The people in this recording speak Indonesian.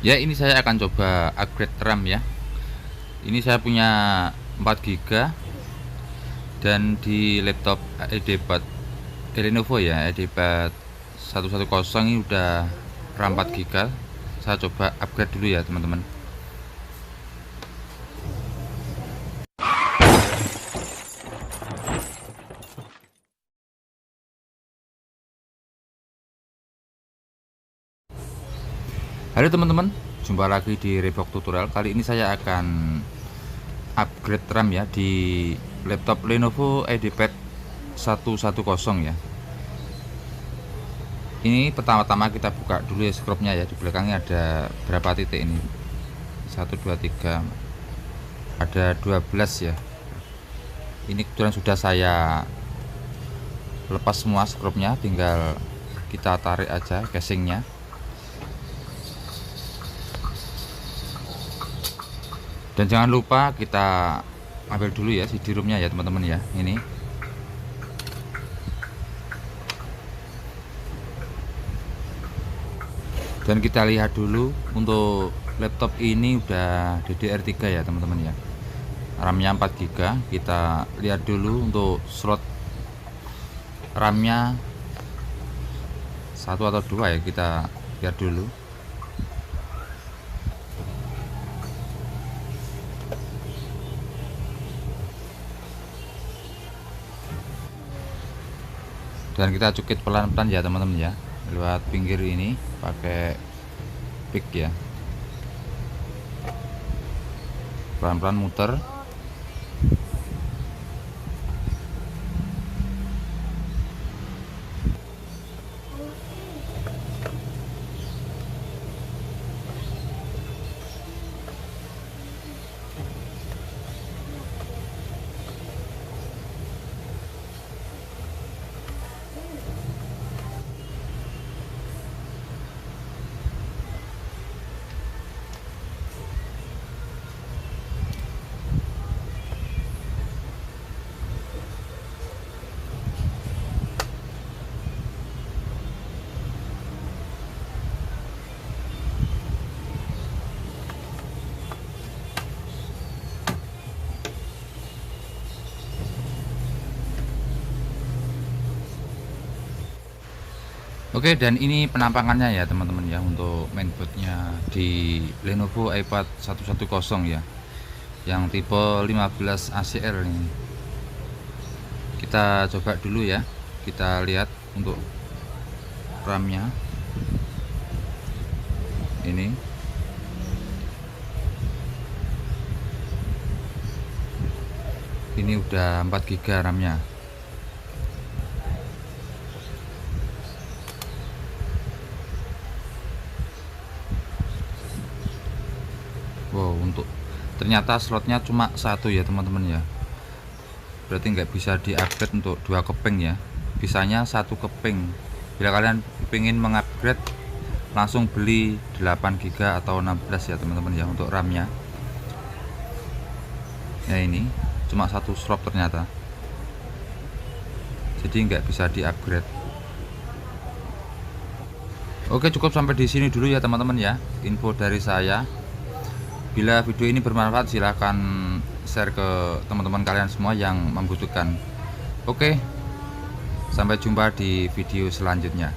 Ya, ini saya akan coba upgrade RAM ya. Ini saya punya 4 GB dan di laptop EDPad Lenovo ya, EDPad 110 ini udah RAM 4 GB. Saya coba upgrade dulu ya, teman-teman. Halo teman-teman, jumpa lagi di Revox Tutorial. Kali ini saya akan upgrade RAM ya di laptop Lenovo EDPad 110 ya. Ini pertama-tama kita buka dulu ya skrupnya ya. Di belakangnya ada berapa titik ini? 1 2 3, ada 12 ya. Ini kebetulan sudah saya lepas semua skrupnya, tinggal kita tarik aja casingnya. Dan jangan lupa kita ambil dulu ya CD-ROM-nya ya teman-teman ya. Ini dan kita lihat dulu untuk laptop ini udah DDR3 ya teman-teman ya. RAM-nya 4 GB. Kita lihat dulu untuk slot RAM-nya 1 atau 2 ya, kita lihat dulu. Dan kita cukit pelan-pelan ya teman-teman ya, lewat pinggir ini pakai pick ya, pelan-pelan muter. Oke, dan ini penampakannya ya teman-teman ya untuk mainboardnya di Lenovo iPad 110 ya, yang tipe 15 ACR ini. Kita coba dulu ya, kita lihat untuk RAM-nya. Ini udah 4 GB RAM-nya. Wow, untuk ternyata slotnya cuma satu ya teman-teman ya. Berarti nggak bisa di-upgrade untuk 2 keping ya. Bisanya 1 keping. Bila kalian ingin mengupgrade, langsung beli 8 GB atau 16 ya teman-teman ya untuk RAM-nya. Ya, ini cuma satu slot ternyata. Jadi nggak bisa di-upgrade. Oke, cukup sampai di sini dulu ya teman-teman ya, info dari saya. Bila video ini bermanfaat, silahkan share ke teman-teman kalian semua yang membutuhkan. Oke, sampai jumpa di video selanjutnya.